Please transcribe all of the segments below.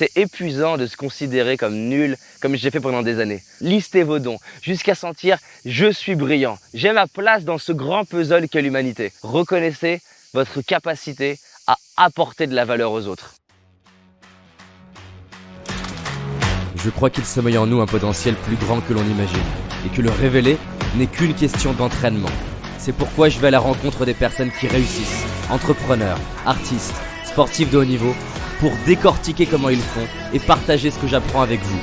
C'est épuisant de se considérer comme nul, comme j'ai fait pendant des années. Listez vos dons, jusqu'à sentir « je suis brillant, j'ai ma place dans ce grand puzzle qu'est l'humanité ». Reconnaissez votre capacité à apporter de la valeur aux autres. Je crois qu'il sommeille en nous un potentiel plus grand que l'on imagine, et que le révéler n'est qu'une question d'entraînement. C'est pourquoi je vais à la rencontre des personnes qui réussissent, entrepreneurs, artistes, sportifs de haut niveau, pour décortiquer comment ils font et partager ce que j'apprends avec vous.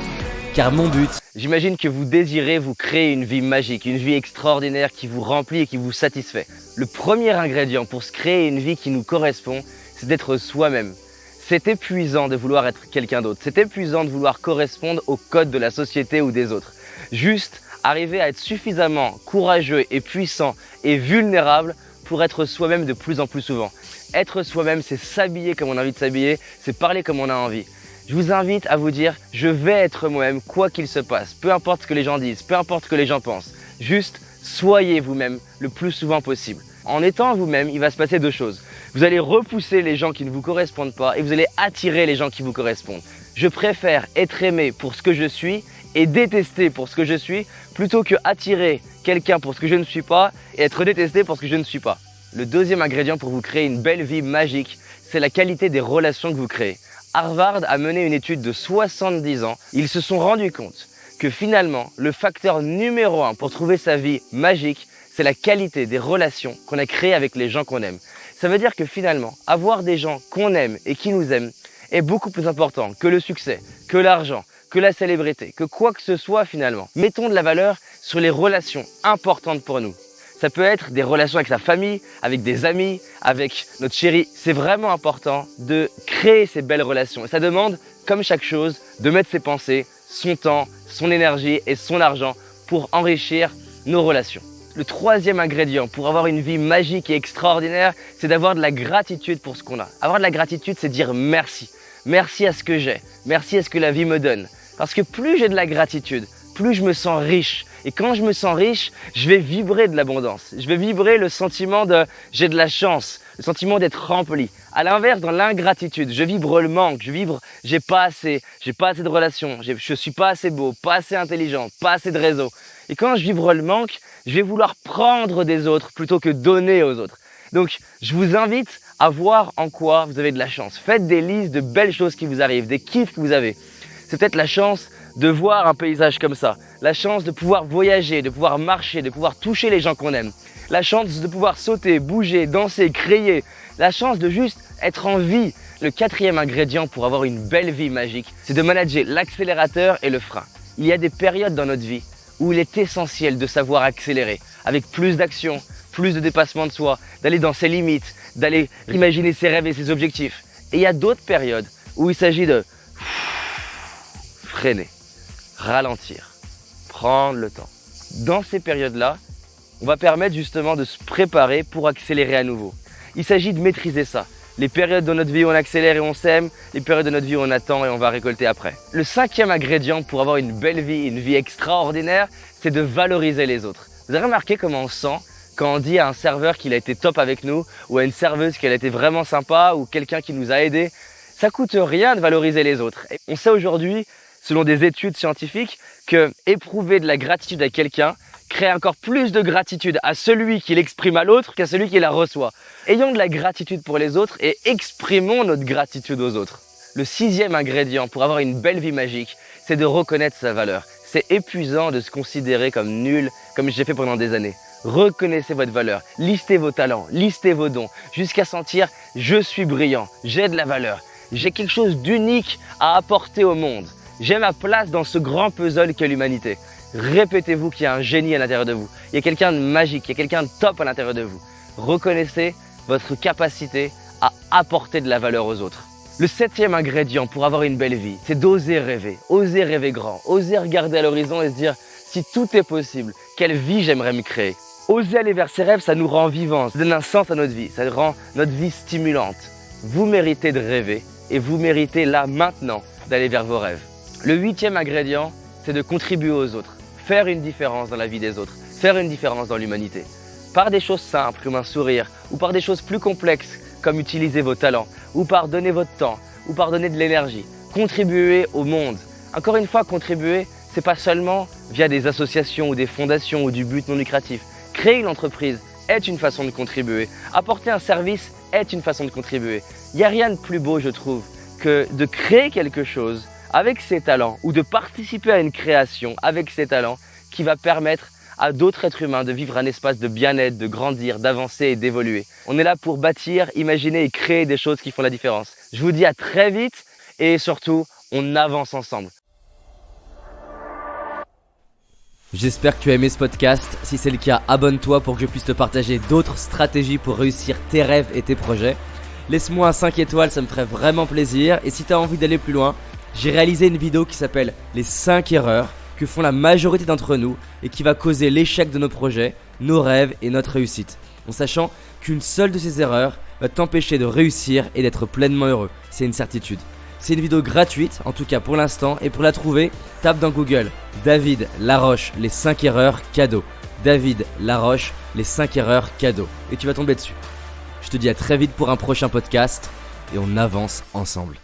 Car mon but… J'imagine que vous désirez vous créer une vie magique, une vie extraordinaire qui vous remplit et qui vous satisfait. Le premier ingrédient pour se créer une vie qui nous correspond, c'est d'être soi-même. C'est épuisant de vouloir être quelqu'un d'autre. C'est épuisant de vouloir correspondre aux codes de la société ou des autres. Juste arriver à être suffisamment courageux et puissant et vulnérable pour être soi-même de plus en plus souvent. Être soi-même, c'est s'habiller comme on a envie de s'habiller, c'est parler comme on a envie. Je vous invite à vous dire, je vais être moi-même quoi qu'il se passe, peu importe ce que les gens disent, peu importe ce que les gens pensent. Juste, soyez vous-même le plus souvent possible. En étant vous-même, il va se passer deux choses. Vous allez repousser les gens qui ne vous correspondent pas et vous allez attirer les gens qui vous correspondent. Je préfère être aimé pour ce que je suis et détesté pour ce que je suis plutôt que attirer quelqu'un pour ce que je ne suis pas et être détesté pour ce que je ne suis pas. Le deuxième ingrédient pour vous créer une belle vie magique, c'est la qualité des relations que vous créez. Harvard a mené une étude de 70 ans. Ils se sont rendus compte que finalement, le facteur numéro 1 pour trouver sa vie magique, c'est la qualité des relations qu'on a créées avec les gens qu'on aime. Ça veut dire que finalement, avoir des gens qu'on aime et qui nous aiment est beaucoup plus important que le succès, que l'argent, que la célébrité, que quoi que ce soit finalement. Mettons de la valeur sur les relations importantes pour nous. Ça peut être des relations avec sa famille, avec des amis, avec notre chérie. C'est vraiment important de créer ces belles relations. Et ça demande, comme chaque chose, de mettre ses pensées, son temps, son énergie et son argent pour enrichir nos relations. Le troisième ingrédient pour avoir une vie magique et extraordinaire, c'est d'avoir de la gratitude pour ce qu'on a. Avoir de la gratitude, c'est dire merci. Merci à ce que j'ai. Merci à ce que la vie me donne. Parce que plus j'ai de la gratitude, plus je me sens riche. Et quand je me sens riche, je vais vibrer de l'abondance. Je vais vibrer le sentiment de j'ai de la chance, le sentiment d'être rempli. À l'inverse, dans l'ingratitude, je vibre le manque, je vibre j'ai pas assez de relations, je suis pas assez beau, pas assez intelligent, pas assez de réseau. Et quand je vibre le manque, je vais vouloir prendre des autres plutôt que donner aux autres. Donc, je vous invite à voir en quoi vous avez de la chance. Faites des listes de belles choses qui vous arrivent, des kiffs que vous avez. C'est peut-être la chance de voir un paysage comme ça, la chance de pouvoir voyager, de pouvoir marcher, de pouvoir toucher les gens qu'on aime, la chance de pouvoir sauter, bouger, danser, crier, la chance de juste être en vie. Le quatrième ingrédient pour avoir une belle vie magique, c'est de manager l'accélérateur et le frein. Il y a des périodes dans notre vie où il est essentiel de savoir accélérer, avec plus d'action, plus de dépassement de soi, d'aller dans ses limites, d'aller imaginer ses rêves et ses objectifs. Et il y a d'autres périodes où il s'agit de freiner, ralentir, prendre le temps. Dans ces périodes-là, on va permettre justement de se préparer pour accélérer à nouveau. Il s'agit de maîtriser ça. Les périodes de notre vie où on accélère et on s'aime, les périodes de notre vie où on attend et on va récolter après. Le cinquième ingrédient pour avoir une belle vie, une vie extraordinaire, c'est de valoriser les autres. Vous avez remarqué comment on sent quand on dit à un serveur qu'il a été top avec nous ou à une serveuse qu'elle a été vraiment sympa ou quelqu'un qui nous a aidés? Ça coûte rien de valoriser les autres. Et on sait aujourd'hui, selon des études scientifiques, que éprouver de la gratitude à quelqu'un crée encore plus de gratitude à celui qui l'exprime à l'autre qu'à celui qui la reçoit. Ayons de la gratitude pour les autres et exprimons notre gratitude aux autres. Le sixième ingrédient pour avoir une belle vie magique, c'est de reconnaître sa valeur. C'est épuisant de se considérer comme nul, comme j'ai fait pendant des années. Reconnaissez votre valeur, listez vos talents, listez vos dons, jusqu'à sentir « je suis brillant, j'ai de la valeur, j'ai quelque chose d'unique à apporter au monde, j'ai ma place dans ce grand puzzle qu'est l'humanité ». Répétez-vous qu'il y a un génie à l'intérieur de vous, il y a quelqu'un de magique, il y a quelqu'un de top à l'intérieur de vous. Reconnaissez votre capacité à apporter de la valeur aux autres. Le septième ingrédient pour avoir une belle vie, c'est d'oser rêver grand, oser regarder à l'horizon et se dire si tout est possible, quelle vie j'aimerais me créer. Oser aller vers ses rêves, ça nous rend vivants, ça donne un sens à notre vie, ça rend notre vie stimulante. Vous méritez de rêver et vous méritez là maintenant d'aller vers vos rêves. Le huitième ingrédient, c'est de contribuer aux autres, faire une différence dans la vie des autres, faire une différence dans l'humanité. Par des choses simples comme un sourire ou par des choses plus complexes comme utiliser vos talents ou par donner votre temps ou par donner de l'énergie. contribuer au monde. Encore une fois, contribuer, c'est pas seulement via des associations ou des fondations ou du but non lucratif. Créer une entreprise est une façon de contribuer. Apporter un service est une façon de contribuer. Il n'y a rien de plus beau, je trouve, que de créer quelque chose avec ses talents ou de participer à une création avec ses talents qui va permettre à d'autres êtres humains de vivre un espace de bien-être, de grandir, d'avancer et d'évoluer. On est là pour bâtir, imaginer et créer des choses qui font la différence. Je vous dis à très vite et surtout, on avance ensemble. J'espère que tu as aimé ce podcast. Si c'est le cas, abonne-toi pour que je puisse te partager d'autres stratégies pour réussir tes rêves et tes projets. Laisse-moi un 5 étoiles, ça me ferait vraiment plaisir. Et si tu as envie d'aller plus loin, j'ai réalisé une vidéo qui s'appelle les 5 erreurs que font la majorité d'entre nous et qui va causer l'échec de nos projets, nos rêves et notre réussite. En sachant qu'une seule de ces erreurs va t'empêcher de réussir et d'être pleinement heureux. C'est une certitude. C'est une vidéo gratuite, en tout cas pour l'instant, et pour la trouver, tape dans Google David Laroche, les 5 erreurs cadeaux. David Laroche, les 5 erreurs cadeaux. Et tu vas tomber dessus. Je te dis à très vite pour un prochain podcast, et on avance ensemble.